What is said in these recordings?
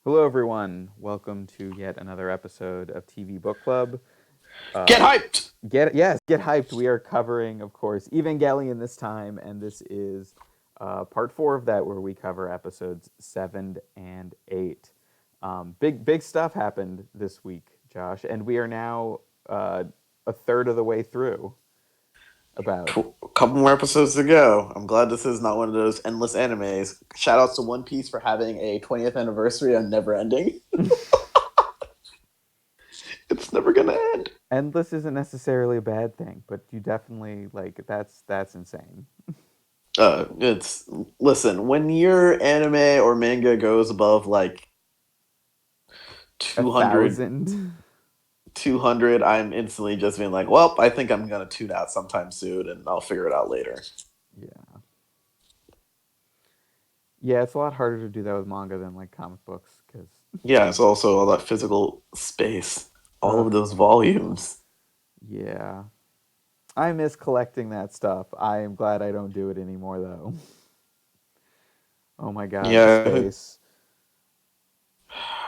Hello, everyone. Welcome to yet another episode of TV Book Club. Get Uh, hyped! get hyped. We are covering, of course, Evangelion this time, and this is part four of that, where we cover episodes 7 and 8. Big stuff happened this week, Josh, and we are now a third of the way through. About A couple more episodes to go. I'm glad this is not one of those endless animes. Shout outs to One Piece for having a 20th anniversary on Never Ending. It's never gonna end. endless isn't necessarily a bad thing, but you definitely that's insane. It's listen, when your anime or manga goes above like A 200, thousand. 200, I'm instantly just being like, well, I think I'm gonna tune out sometime soon and I'll figure it out later. Yeah. Yeah, it's a lot harder to do that with manga than like comic books because, Yeah, it's also all that physical space, all uh, of those volumes. yeah. I miss collecting that stuff. I am glad I don't do it anymore though. Oh my god, the Yeah, space.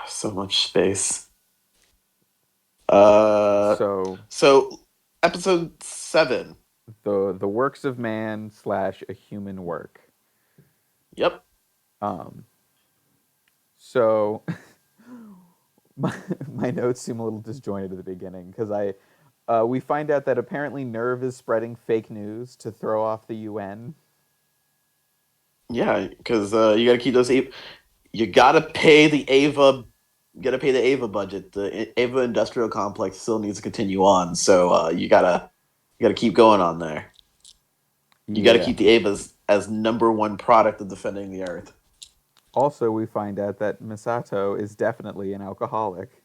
so much space. Uh, So so episode 7. the works of man slash a human work. Yep. Um, so my my notes seem a little disjointed at the beginning because we find out that apparently Nerve is spreading fake news to throw off the UN. Yeah, because you got to keep those. You got to pay the Ava. You got to pay the Ava budget. The Ava industrial complex still needs to continue on. So you gotta keep going on there. You got to Yeah. keep the Avas as number one product of defending the Earth. Also, we find out that Misato is definitely an alcoholic.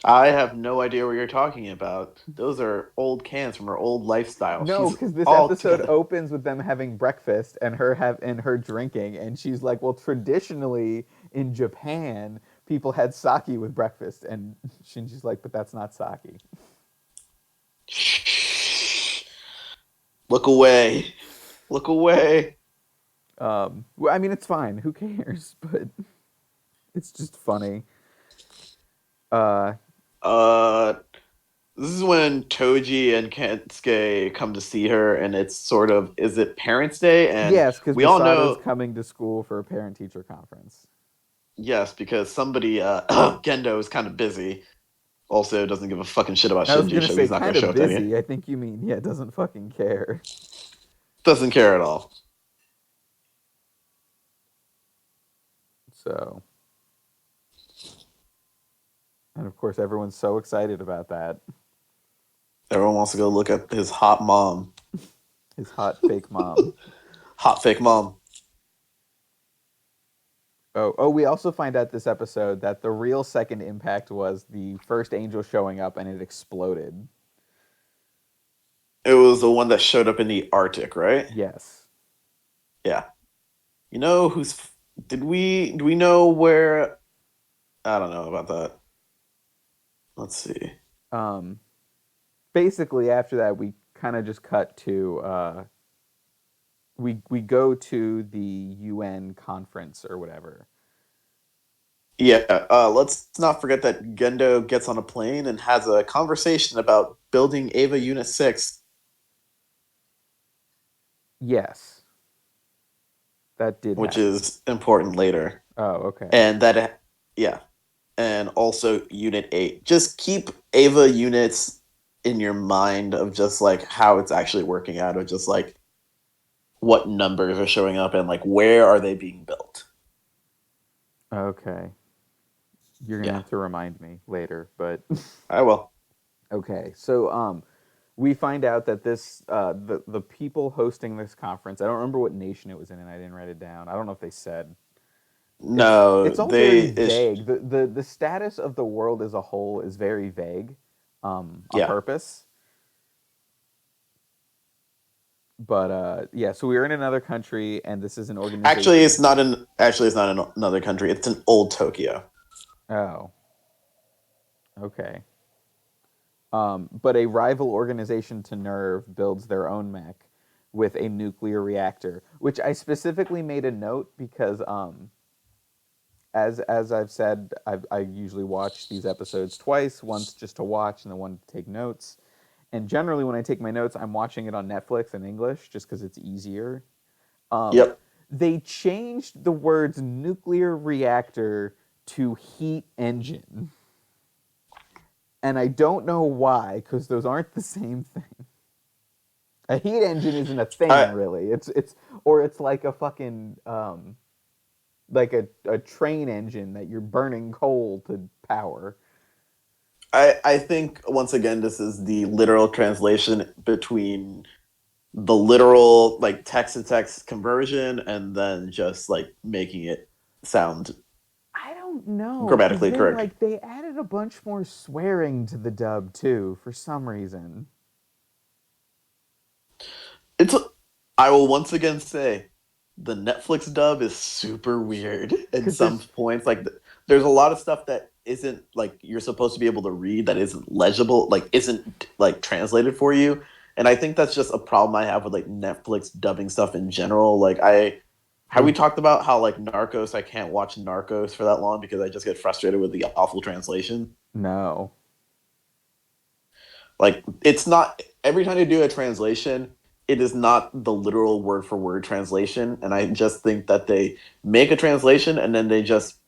I have no idea what you're talking about. Those are old cans from her old lifestyle. No, She's because this all episode together. opens with them having breakfast and her drinking, and she's like, "Well, traditionally in Japan, people had sake with breakfast," and Shinji's like, "But that's not sake." Shh. Look away. Look away. Well, I mean, it's fine. Who cares? But it's just funny. Uh, Uh, this is when Toji and Kensuke come to see her, and it's sort of, is it Parents' Day? And yes, because we all Misato's know, coming to school for a parent-teacher conference. yes, because somebody, Gendo is kind of busy. Also, doesn't give a fucking shit about I was Shinji, gonna so say he's not going kind to show of up to any. busy. I think you mean yeah, doesn't fucking care. Doesn't care at all. So, and of course, everyone's so excited about that. Everyone wants to go look at his hot mom. His hot fake mom. Hot fake mom. Oh, we also find out this episode that the real second impact was the first angel showing up and it exploded. It was the one that showed up in the Arctic, right? Yes. Yeah. You know who's. Do we know where. I don't know about that. Let's see. Um, Basically, after that, we kind of just cut to we go to the UN conference or whatever. Yeah, let's not forget that Gendo gets on a plane and has a conversation about building Ava Unit 6, Yes, that did which happen. is important later. Oh, okay. And yeah, and also Unit 8. Just keep Ava units in your mind of just like how it's actually working out, of just like what numbers are showing up and like where are they being built. Okay. You're gonna Yeah, have to remind me later, but I will. okay. So we find out that the people hosting this conference. I don't remember what nation it was in, and I didn't write it down. I don't know if they said. No, It's all very it's vague. The status of the world as a whole is very vague, on yeah. purpose. But yeah, so we are in another country, and this is an organization. Actually it's not in another country. It's in old Tokyo. Oh, okay. But a rival organization to Nerve builds their own mech with a nuclear reactor, which I specifically made a note because as I've said, I usually watch these episodes twice, once just to watch and then one to take notes. And generally, when I take my notes, I'm watching it on Netflix in English just because it's easier. Um, Yep. they changed the words nuclear reactor to heat engine, and I don't know why because those aren't the same thing. A heat engine isn't a thing, I really. It's like a fucking like a train engine that you're burning coal to power. I think once again this is the literal translation between the literal like text to text conversion and then just like making it sound I don't know, because grammatically then correct. like they added a bunch more swearing to the dub too for some reason. It's I will once again say the Netflix dub is super weird at Because some there's points. Like there's a lot of stuff that isn't like you're supposed to be able to read that isn't legible, like isn't like translated for you. And I think that's just a problem I have with like Netflix dubbing stuff in general. Like I have we they talked about how like Narcos I can't watch Narcos for that long because I just get frustrated with the awful translation. no. Like it's not every time you do a translation, it is not the literal word for word translation. And I just think that they make a translation and then they just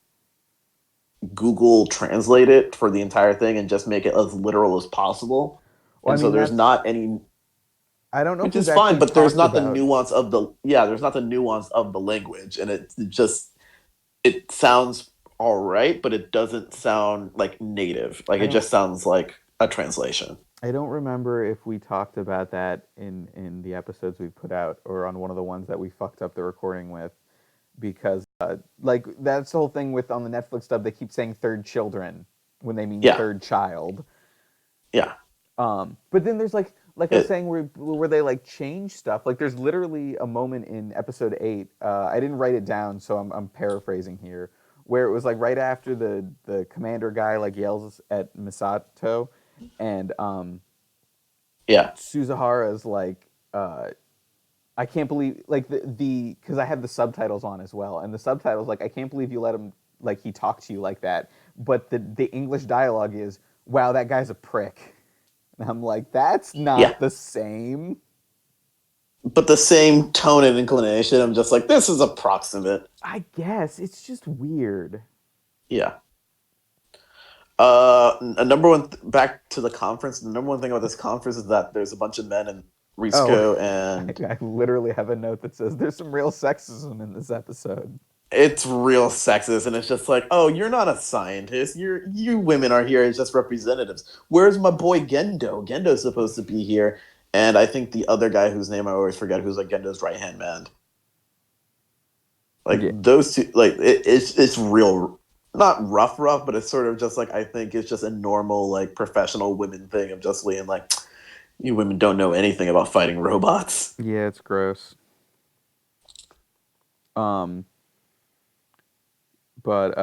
Google translate it for the entire thing and just make it as literal as possible. Well, I And so mean there's that's not any, I don't know if which we've is fine, actually but there's talked not the about. nuance of the there's not the nuance of the language, and it just it sounds all right, but it doesn't sound like native. Like I it don't just sounds like a translation. I don't remember if we talked about that in the episodes we put out or on one of the ones that we fucked up the recording with because like that's the whole thing with on the Netflix dub they keep saying third children when they mean Yeah, third child. yeah. But then there's like I was It saying where they like change stuff. Like there's literally a moment in episode 8. I didn't write it down, so I'm paraphrasing here, where it was like right after the commander guy like yells at Misato, and yeah. Suzuhara's like, I can't believe like the because I had the subtitles on as well, and the subtitles like I can't believe you let him like he talked to you like that. But the English dialogue is, wow, that guy's a prick. And I'm like, that's Yeah. not the same. But the same tone and inclination, I'm just like, this is approximate. I guess it's just weird. Yeah. A number one back to the conference. The number one thing about this conference is that there's a bunch of men in Oh, Risco, and I literally have a note that says there's some real sexism in this episode. it's real sexist. And it's just like, oh, you're not a scientist. You women are here as just representatives. Where's my boy Gendo? Gendo's supposed to be here, and I think the other guy whose name I always forget, who's like Gendo's right hand man. Like Yeah, those two, like it's real, not rough, but it's sort of just like I think it's just a normal like professional women thing of just being like, you women don't know anything about fighting robots. yeah, it's gross. Um, but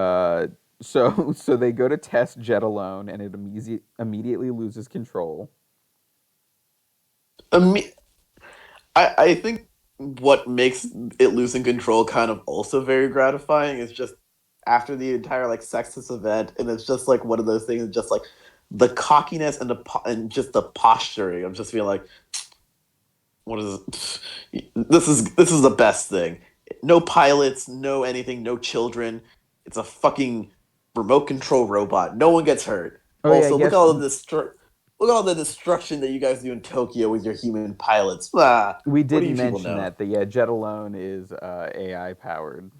so they go to test Jet alone, and it immediately loses control. I mean, I think what makes it losing control kind of also very gratifying is just after the entire like sexist event, and it's just like one of those things, just like the cockiness and and just the posturing of just being like, what is it? This is the best thing. No pilots, no anything, no children. It's a fucking remote control robot. No one gets hurt. Oh yeah, I Also, guess look at all the destruction that you guys do in Tokyo with your human pilots. Ah, we what do did you people mention know? that. Yeah, Jet alone is AI powered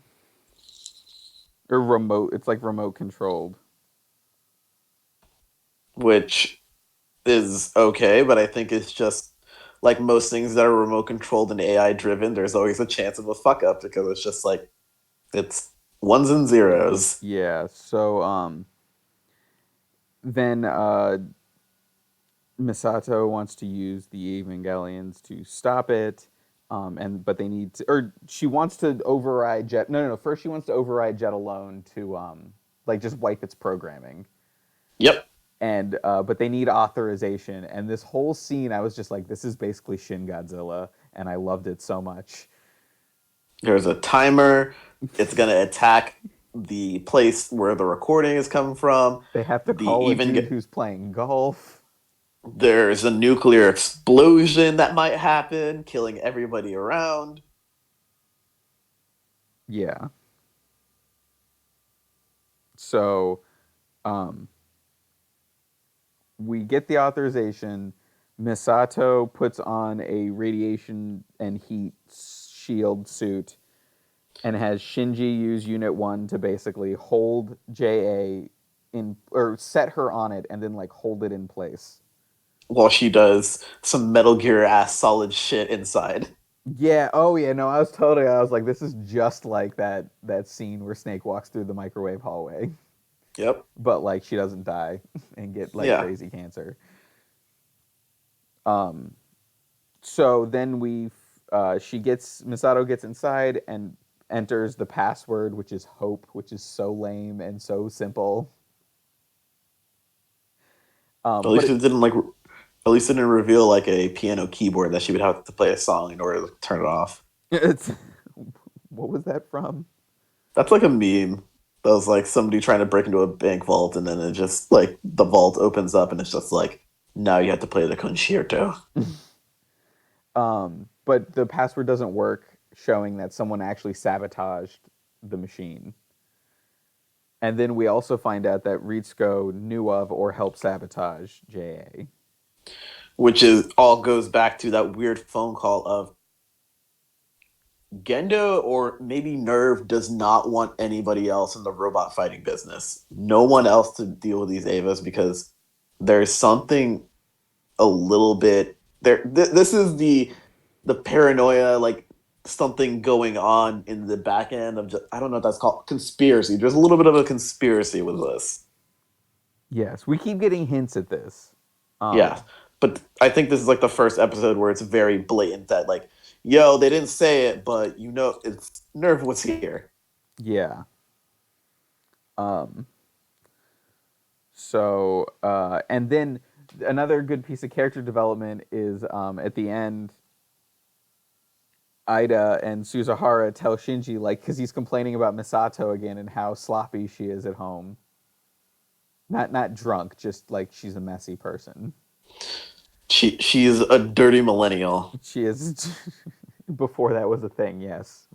or remote. It's like remote controlled. Which is okay, but I think it's just like most things that are remote controlled and AI driven. There's always a chance of a fuck up because it's just like it's ones and zeros. Yeah. So then Misato wants to use the Evangelions to stop it. And but they need to, or she wants to override Jet. No, no, no. First, she wants to override Jet alone to like just wipe its programming. Yep. And but they need authorization. And this whole scene, I was just like, this is basically Shin Godzilla, and I loved it so much. There's a timer. It's gonna attack the place where the recording is coming from. They have to The call a even dude get who's playing golf. there's a nuclear explosion that might happen, killing everybody around. Yeah. So, um, we get the authorization. Misato puts on a radiation and heat shield suit and has Shinji use Unit 1 to basically hold JA in, or set her on it and then like hold it in place. While she does some Metal Gear ass solid shit inside. Yeah, oh yeah, no, I was like, this is just like that scene where Snake walks through the microwave hallway. Yep. But like she doesn't die and get like Yeah. crazy cancer. Um so then she gets Misato gets inside and enters the password, which is hope, which is so lame and so simple. At But least it didn't like. At least it didn't reveal like a piano keyboard that she would have to play a song in order to turn it off. it's what was that from? That's like a meme. That was like somebody trying to break into a bank vault, and then it just like the vault opens up, and it's just like now you have to play the concerto. But the password doesn't work, showing that someone actually sabotaged the machine. And then we also find out that Ritsuko knew of or helped sabotage JA. Which is all goes back to that weird phone call of Gendo or maybe Nerve does not want anybody else in the robot fighting business. No one else to deal with these Avas because there's something a little bit there. This is the paranoia, like something going on in the back end of just, I don't know what that's called, conspiracy. There's a little bit of a conspiracy with this. Yes, we keep getting hints at this. Yeah, Um, but I think this is like the first episode where it's very blatant that like, yo, they didn't say it, but you know, it's Nerve was here. yeah. Um, and then another good piece of character development is at the end, Ida and Suzuhara tell Shinji, like, because he's complaining about Misato again and how sloppy she is at home. Not drunk, just like she's a messy person. She's a dirty millennial. She is. Before that was a thing, yes.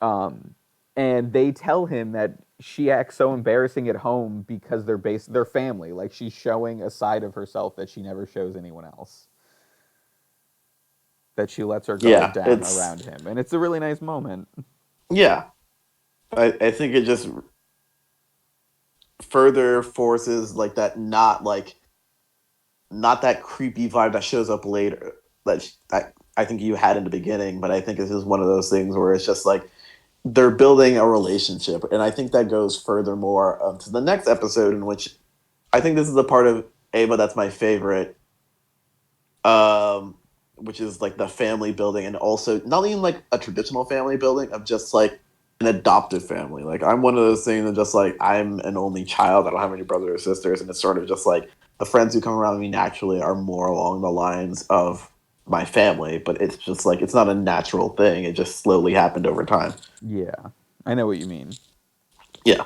Um, and they tell him that she acts so embarrassing at home because they're family. Like she's showing a side of herself that she never shows anyone else. That she lets her guard Yeah, down it's around him, and it's a really nice moment. yeah. I think it just further forces like that not that creepy vibe that shows up later that I think you had in the beginning, but I think it's just one of those things where it's just like they're building a relationship, and I think that goes furthermore to the next episode, in which I think this is the part of Ava that's my favorite, um, which is like the family building, and also not even like a traditional family building of just like an adoptive family. Like I'm one of those things of just like I'm an only child. I don't have any brothers or sisters, and it's sort of just like the friends who come around me naturally are more along the lines of my family. But it's just like it's not a natural thing. It just slowly happened over time. Yeah, I know what you mean. Yeah,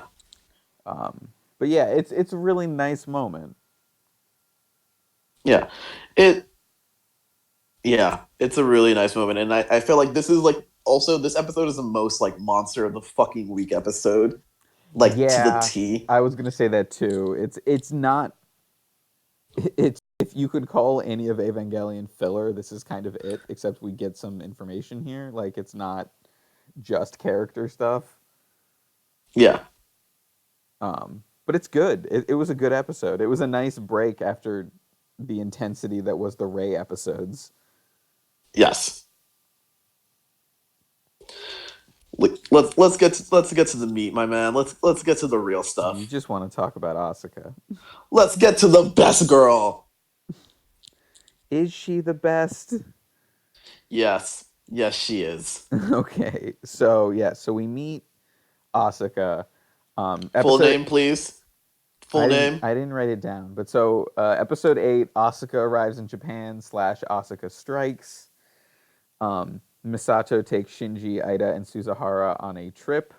But yeah, it's a really nice moment. yeah. It Yeah, it's a really nice moment, and I feel like this is like also this episode is the most like monster of the fucking week episode, like to the Yeah, T. I was gonna say that too. It's not. It's if you could call any of Evangelion filler, this is kind of it. Except we get some information here. Like it's not just character stuff. Yeah. But it's good. It was a good episode. It was a nice break after the intensity that was the Ray episodes. Yes. Let's get to the meat, my man. Let's get to the real You stuff. just want to talk about Asuka. Let's get to the best girl. Is she the best? Yes, yes, she is. Okay, so yeah, so we meet Asuka. Full Episode name, please. Full name. I didn't write it down, but so episode 8, Asuka arrives in Japan slash Asuka strikes. Misato takes Shinji, Ida, and Suzuhara on a trip.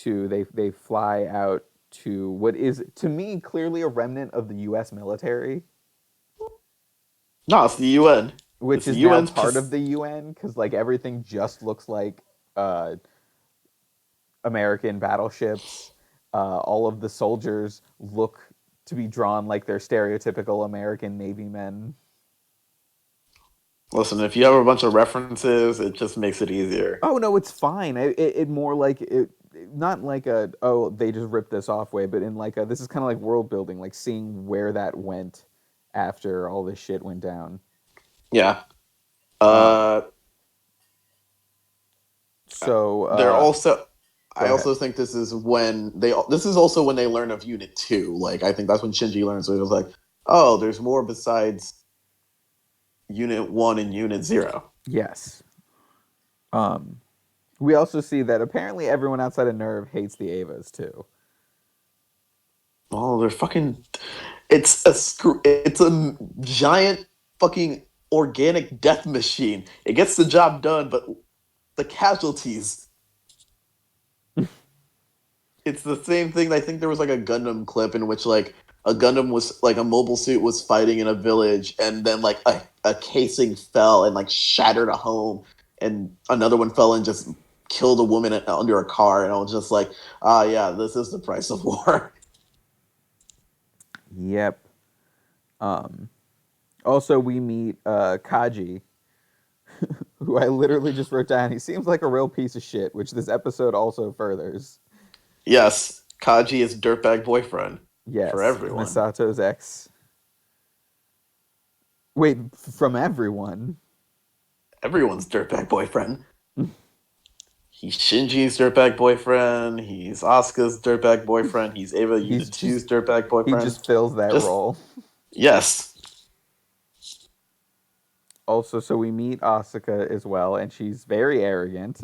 they fly out to what is to me clearly a remnant of the U.S. military, No, it's the UN. which It's the is now UN's. part of the UN because like everything just looks like uh, American battleships. All of the soldiers look to be drawn like they're stereotypical American Navy men. Listen, if you have a bunch of references, it just makes it easier. Oh no, it's fine. It more like it, not like a oh they just ripped this off way, but in like a this is kind of like world building, like seeing where that went after all this shit went down. Yeah. Um, Uh, so they're also. go I ahead. also think this is when they. This is also when they learn of Unit 2. Like, I think that's when Shinji learns. So he was like, "Oh, there's more besides Unit 1 and Unit 0." Yes. Um, we also see that apparently everyone outside of Nerve hates the Avas too. Oh, they're fucking. It's a screw. It's a giant fucking organic death machine. It gets the job done, but the casualties. It's the same thing. I think there was like a Gundam clip in which like a Gundam was like a mobile suit was fighting in a village, and then like a casing fell and like shattered a home, and another one fell and just killed a woman under a car. And I was just like, ah, yeah, this is the price of war. Yep. Um, also, we meet Kaji, who I literally just wrote down. He seems like a real piece of shit, which this episode also furthers. Yes, Kaji is dirtbag boyfriend for Yes, everyone. Misato's ex. Wait, from everyone. Everyone's dirtbag boyfriend. He's Shinji's dirtbag boyfriend. He's Asuka's dirtbag boyfriend. He's Ava He's Unit just Two's dirtbag he boyfriend. just fills that Just role. yes, Also, so we meet Asuka as well, and she's very arrogant.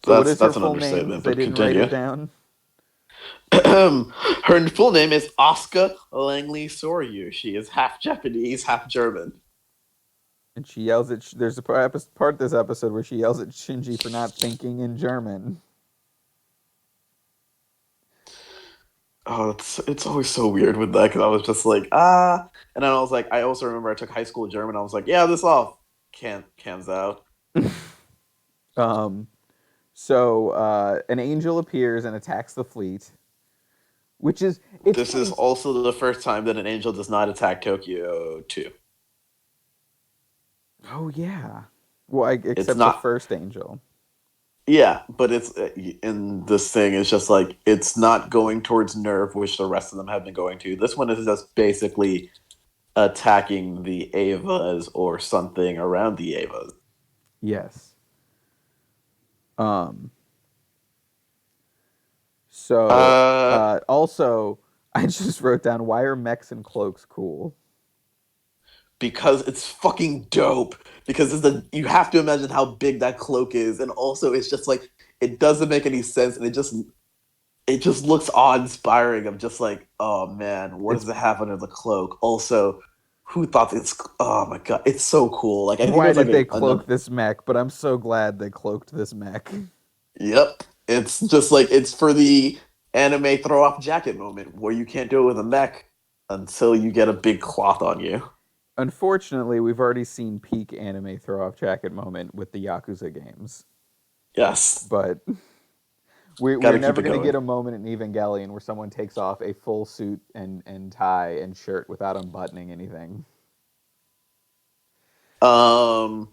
So, what that's is her an full name? understatement. Because I But didn't write it continue. down. Her full name is Asuka Langley Soryu. She is half Japanese, half German. And she yells at. There's a part of this episode where she yells at Shinji for not thinking in German. Oh, it's always so weird with that because I was just like ah, and then I was like I also remember I took high school German. I was like yeah, this all can't cans out. Um, so an angel appears and attacks the fleet, which is it's This is funny. also the first time that an angel does not attack Tokyo 2. Oh yeah. Well, It's except the not, first angel. yeah, but it's in this thing, it's just like it's not going towards Nerve, which the rest of them have been going to. This one is just basically attacking the Avas or something around the Avas. Yes. Um. So Uh, also, I just wrote down why are mechs and cloaks cool? because it's fucking dope. Because it's you have to imagine how big that cloak is, and also it's just like it doesn't make any sense, and it just looks awe-inspiring. I'm just like, oh man, what It's does it have under the cloak? Also, who thought this? Oh my god, it's so cool. Like I think why there's like did they a cloak another. this mech? But I'm so glad they cloaked this mech. Yep, it's just like it's for the anime throw off jacket moment where you can't do it with a mech until you get a big cloth on you. Unfortunately, we've already seen peak anime throw off jacket moment with the Yakuza games, Yes, but got we're to keep never it going to get going. a moment in Evangelion where someone takes off a full suit and tie and shirt without unbuttoning anything. Um,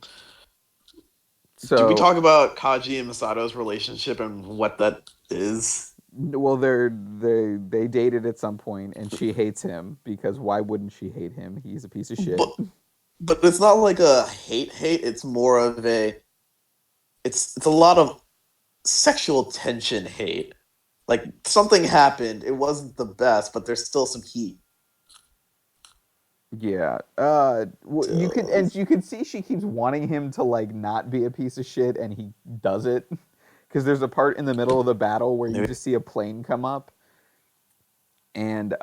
do we So, talk about Kaji and Misato's relationship and what that is? well, they dated at some point, and she hates him because why wouldn't she hate him? He's a piece of shit. But but it's not like a hate. It's more of a it's a lot of sexual tension hate. Like something happened. It wasn't the best, but there's still some heat. Yeah. You could Uh, and you can see she keeps wanting him to like not be a piece of shit, and he does it. Because there's a part in the middle of the battle where you just see a plane come up, and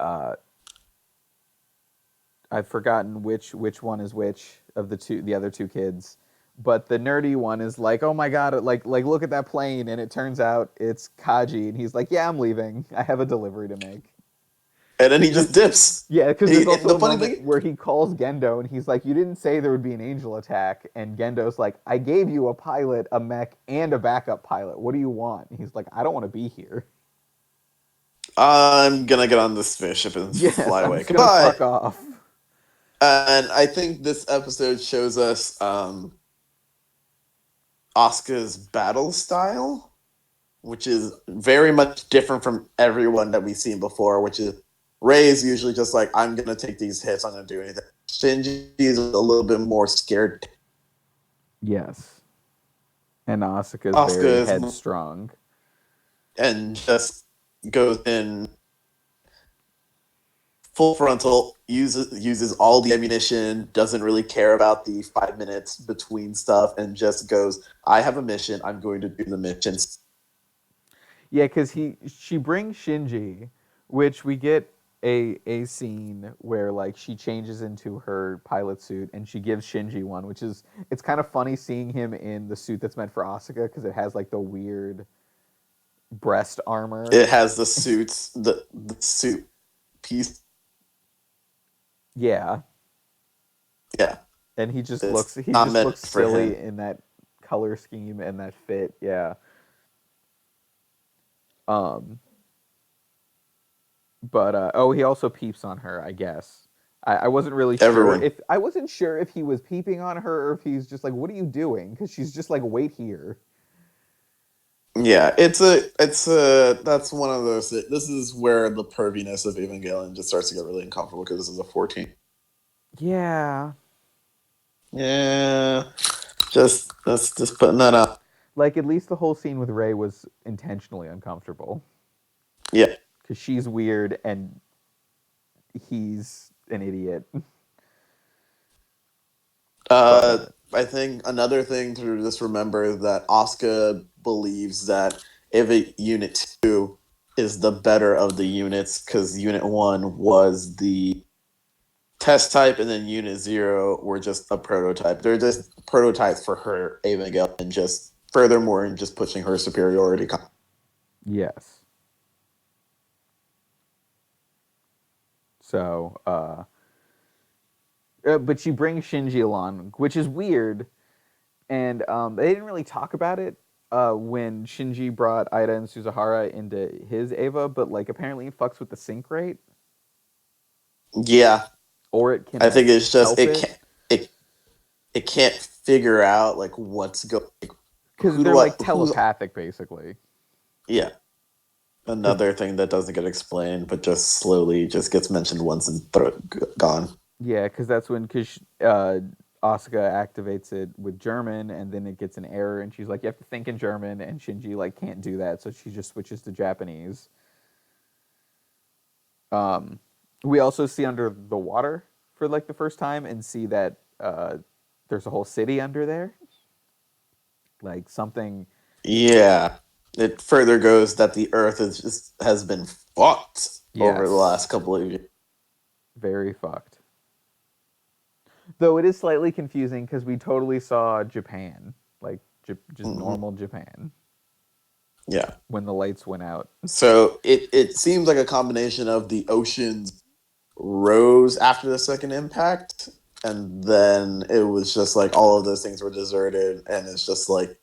I've forgotten which one is which of the other two kids, But the nerdy one is like, "Oh my god, like look at that plane," and it turns out it's Kaji, and he's like, "Yeah, I'm leaving. I have a delivery to make." And then he Because just dips. yeah, because there's And also the a funny moment thing, where he calls Gendo, and he's like, "You didn't say there would be an angel attack," and Gendo's like, "I gave you a pilot, a mech, and a backup pilot. What do you want?" And he's like, "I don't want to be here. I'm gonna get on this spaceship and Yes, fly I'm away. just gonna Goodbye. fuck off." And I think this episode shows us Asuka's battle style, which is very much different from everyone that we've seen before, which is Ray is usually just like, I'm going to take these hits, I'm going to do anything. Shinji is a little bit more scared. Yes, and Asuka's Asuka very is headstrong. and just goes in full frontal, uses all the ammunition, doesn't really care about the 5 minutes between stuff, and just goes, I have a mission, I'm going to do the mission. Yeah, because she brings Shinji, which we get a scene where like she changes into her pilot suit and she gives Shinji one, which is it's kind of funny seeing him in the suit that's meant for Asuka because it has like the weird breast armor. It has the suit piece. Yeah, Yeah, and it's he not just meant looks for silly him. in that color scheme and that fit. Yeah. Um, but oh, he also peeps on her, I guess. I wasn't really sure Everyone. if I wasn't sure if he was peeping on her or if he's just like, "What are you doing?" Because she's just like, "Wait here." Yeah, it's a that's one of those. This is where the perviness of Evangelion just starts to get really uncomfortable because this is a 14. Yeah, Yeah, just that's just putting that up. like at least the whole scene with Ray was intentionally uncomfortable Yeah. because she's weird and he's an idiot. But Uh, I think another thing to just remember is that Asuka believes that if Unit 2 is the better of the units because Unit 1 was the test type and then Unit 0 were just a prototype. They're just prototypes for her Evangelion and just furthermore and just pushing her superiority. yes, so but she brings Shinji along, which is weird, and they didn't really talk about it when Shinji brought Ida and Suzuhara into his Ava, but like apparently it fucks with the sync rate, Yeah, or it I can think it's just help it it can't figure out like what's going like, because who do they're I like who's telepathic basically. yeah. Because Another thing that doesn't get explained, but just slowly just gets mentioned once and gone. yeah, because that's when Asuka activates it with German, and then it gets an error, and she's like, "You have to think in German," and Shinji like can't do that, so she just switches to Japanese. Um, we also see under the water for like the first time, and see that there's a whole city under there, like something. Yeah, it further goes that the Earth is just has been fucked over the Yes, last couple of years. very fucked. Though it is slightly confusing because we totally saw Japan, like just Hmm. normal Japan, Yeah, when the lights went out. so it seems like a combination of the oceans rose after the second impact, and then it was just like all of those things were deserted, and it's just like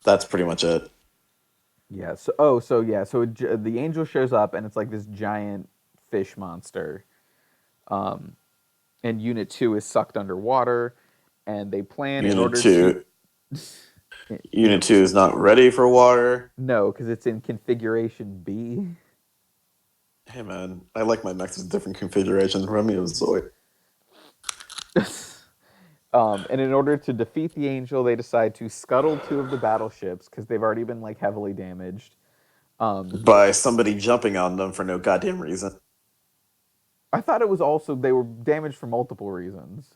that's pretty much it. Yeah. So oh, so yeah. So the angel shows up and it's like this giant fish monster. Um, and Unit Two is sucked underwater, and they plan in Unit order to. two, Unit Unit 2 is not ready for water. No, because it's in configuration B. Hey man, I like my mechs with different configurations. Run me a Zoid. And in order to defeat the angel, they decide to scuttle two of the battleships because they've already been like heavily damaged. Um, By somebody jumping on them for no goddamn reason. I thought it was also they were damaged for multiple reasons.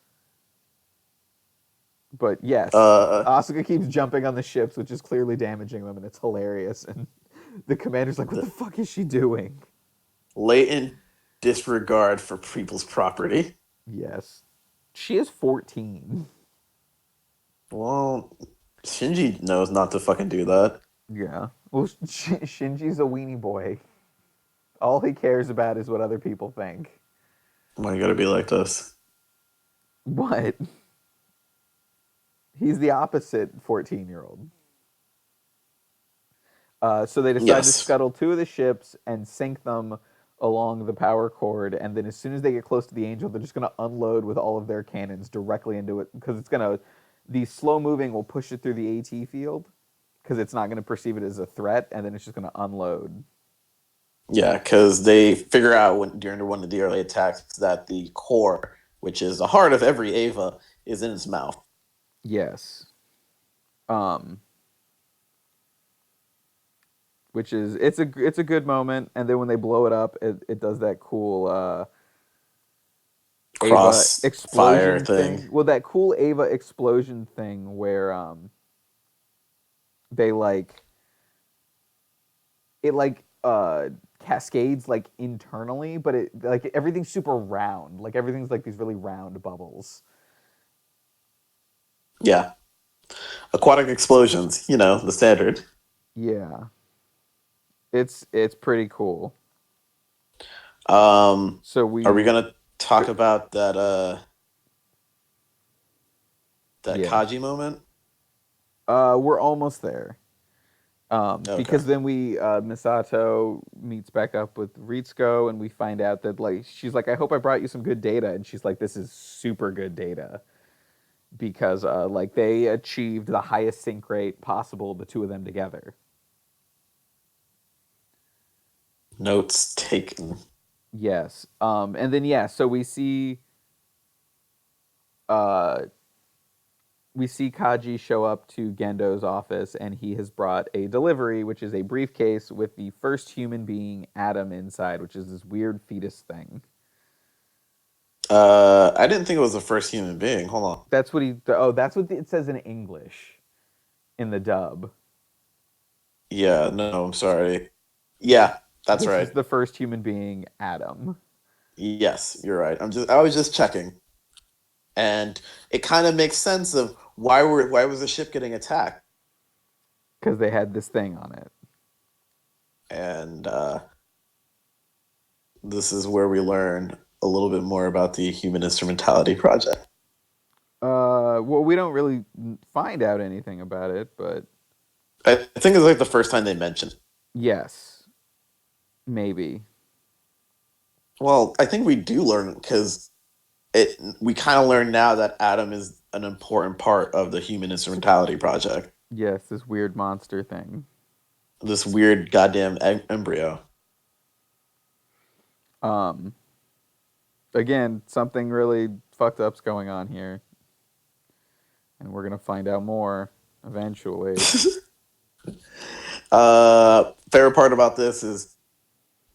But yes, Uh, Asuka keeps jumping on the ships, which is clearly damaging them, and it's hilarious. And the commander's like, "What the fuck is she doing?" Latent disregard for people's property. Yes, she is 14. Well, Shinji knows not to fucking do that. Yeah. Well, Shinji's a weenie boy. All he cares about is what other people think. Why you gotta be like this? What? He's the opposite 14-year-old. So they decide to Yes. scuttle two of the ships and sink them along the power cord. And then as soon as they get close to the Angel, they're just going to unload with all of their cannons directly into it because it's going to, the slow moving will push it through the AT field because it's not going to perceive it as a threat. And then it's just going to unload. Yeah, because they figure out during one of the early attacks that the core, which is the heart of every Ava, is in its mouth. Yes. Um, which is it's a good moment. And then when they blow it up, it does that cool Ava Crossfire explosion thing. thing. Well, that cool Ava explosion thing where they like it like cascades like internally, but it like everything's super round. Like everything's like these really round bubbles. Yeah. Aquatic explosions, the standard. Yeah. It's pretty cool. So Are we we gonna talk about that yeah. Kaji moment? We're almost there. Okay. Because then Misato meets back up with Ritsuko and we find out that like she's like, I hope I brought you some good data, and she's like, this is super good data because like they achieved the highest sync rate possible, the two of them together. Notes taken. Yes. And then yeah, so uh we see Kaji show up to Gendo's office and he has brought a delivery, which is a briefcase with the first human being, Adam, inside, which is this weird fetus thing. I didn't think it was the first human being. Hold on. That's what it says in English in the dub. Yeah, no, I'm sorry. Yeah, that's This right. is the first human being, Adam, Yes, you're right. I was just checking. And it kind of makes sense of why was the ship getting attacked? because they had this thing on it. And this is where we learn a little bit more about the Human Instrumentality Project. Well, we don't really find out anything about it, but I think it's like the first time they mentioned. yes, maybe. Well, I think we do learn because it we kind of learn now that Adam is an important part of the Human Instrumentality Project. Yes, this weird monster thing. This weird goddamn embryo. Um, Again, something really fucked up's going on here, and we're gonna find out more eventually. Favorite part about this is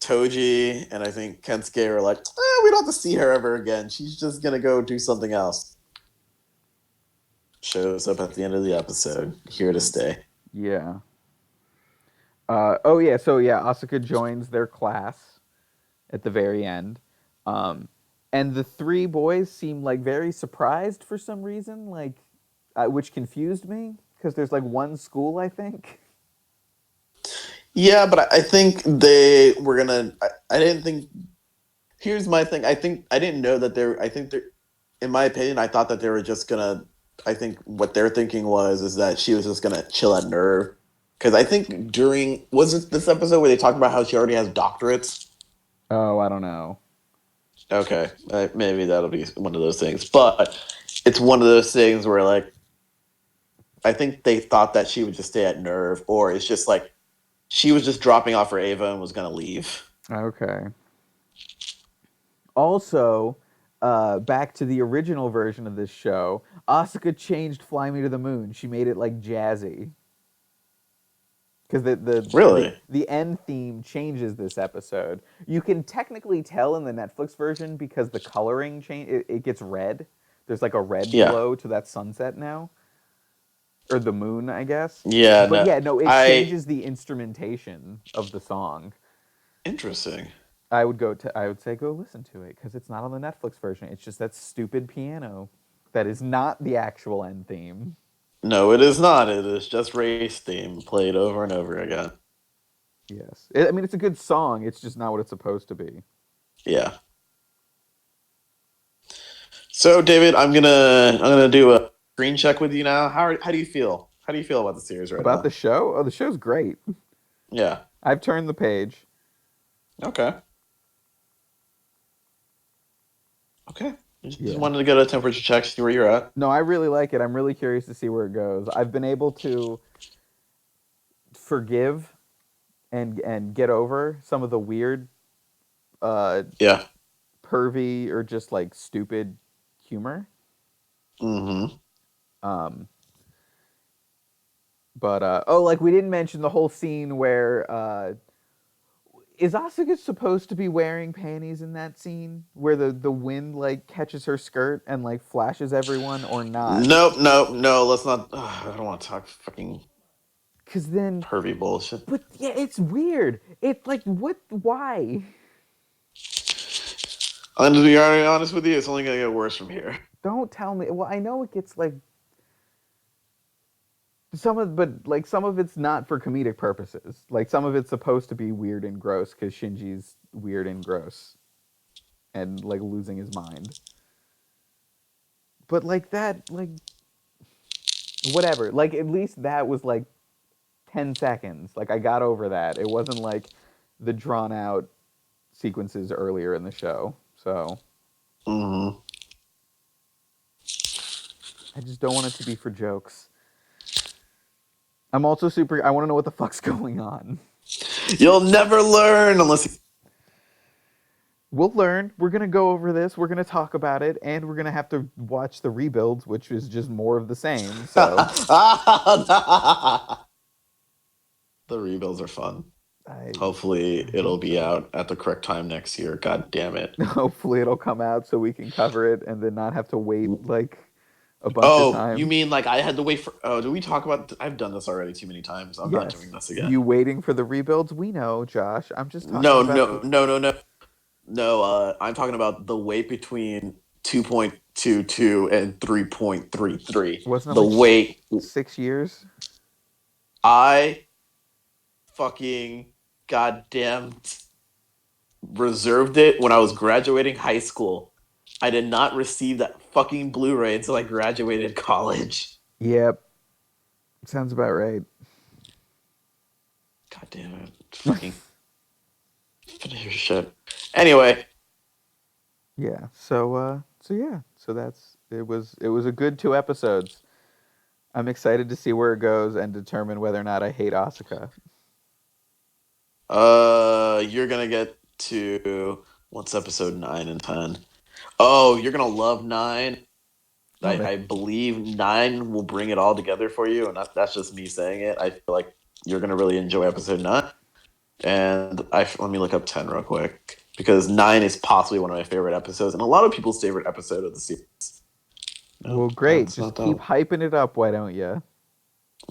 Toji and I think Kensuke are like, we don't have to see her ever again. She's just gonna go do something else. Shows up at the end of the episode, here to stay. Yeah. Oh yeah. So yeah, Asuka joins their class at the very end, um, and the three boys seem like very surprised for some reason, like which confused me because there's like one school, I think. Yeah, but I think they were gonna. I didn't think. Here's my thing. I think I didn't know that they're. I think they're. In my opinion, I thought that they were just gonna. I think what they're thinking was is that she was just gonna chill at Nerve, because I think during wasn't this episode where they talked about how she already has doctorates. Oh, I don't know. Okay, maybe that'll be one of those things, but it's one of those things where like I think they thought that she would just stay at Nerve, or it's just like she was just dropping off her Ava and was gonna leave. Okay. Also, back to the original version of this show, Asuka changed "Fly Me to the Moon." She made it like jazzy because Really? the end theme changes this episode. You can technically tell in the Netflix version because the coloring change. It gets red. There's like a red Yeah. glow to that sunset now, or the moon, I guess. Yeah. But No. yeah, no, it I changes the instrumentation of the song. Interesting. I would say go listen to it because it's not on the Netflix version. It's just that stupid piano that is not the actual end theme. No, it is not. It is just race theme played over and over again. Yes. I mean, it's a good song. It's just not what it's supposed to be. Yeah. So, David, I'm gonna do a screen check with you now. How do you feel? How do you feel about the series right About the now? show? Oh, the show's great. Yeah. I've turned the page. Okay. Okay. Just Yeah. wanted to get a temperature check, see where you're at. No, I really like it. I'm really curious to see where it goes. I've been able to forgive and get over some of the weird, uh, Yeah. pervy or just like stupid humor. Mm-hmm. Um, but oh, like we didn't mention the whole scene where is Asuka supposed to be wearing panties in that scene where the wind like catches her skirt and like flashes everyone or not? Nope, nope, no. Let's not. I don't want to talk fucking Cause then, pervy bullshit. but yeah, it's weird. It's like what? Why? And to be honest with you, it's only gonna get worse from here. Don't tell me. Well, I know it gets like some of, but like some of it's not for comedic purposes. Like some of it's supposed to be weird and gross because Shinji's weird and gross and like losing his mind. But like that, like whatever. Like at least that was like 10 seconds. Like I got over that. It wasn't like the drawn out sequences earlier in the show. So Mm-hmm. I just don't want it to be for jokes. I'm also super. I want to know what the fuck's going on. You'll never learn unless. We'll learn. We're gonna go over this. We're gonna talk about it, and we're gonna have to watch the rebuilds, which is just more of the same. So The rebuilds are fun. I, Hopefully, I it'll hope be so. out at the correct time next year. God damn it. Hopefully, it'll come out so we can cover it and then not have to wait like a bunch of Oh, you time. mean like I had to wait for? Oh, do we talk about? I've done this already too many times. I'm not doing Yes, this you again. waiting for the rebuilds? We know, Josh. I'm just talking No, about no, the. no, no, no, no. I'm talking about the wait between 2.22 and 3.33. Wasn't it The like wait. 6 years? I fucking goddamn reserved it when I was graduating high school. I did not receive that fucking Blu-ray until I graduated college. Yep, sounds about right. God damn it. Fucking finish your shit. Anyway, Yeah. So yeah. So that's it. Was a good 2 episodes. I'm excited to see where it goes and determine whether or not I hate Asuka. you're gonna get to what's episode 9 and 10. Oh, you're gonna love 9. Oh, I believe 9 will bring it all together for you, and that's just me saying it. I feel like you're gonna really enjoy episode 9. And let me look up 10 real quick because 9 is possibly one of my favorite episodes and a lot of people's favorite episode of the series. No, well, great. that's Just not keep that. hyping it up, why don't you?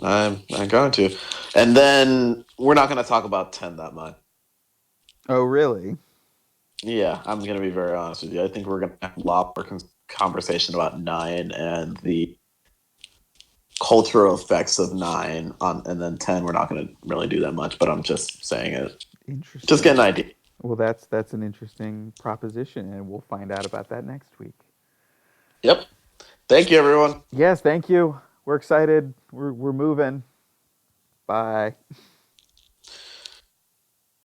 I'm going to. And then we're not going to talk about 10 that much. Oh, really? Yeah, I'm going to be very honest with you. I think we're going to have a lot more conversation about 9 and the cultural effects of 9 on, and then 10 we're not going to really do that much, but I'm just saying it. Just get Interesting. an idea. Well, that's an interesting proposition, and we'll find out about that next week. Yep. Thank you, everyone. Yes, thank you. We're excited. We're moving. Bye.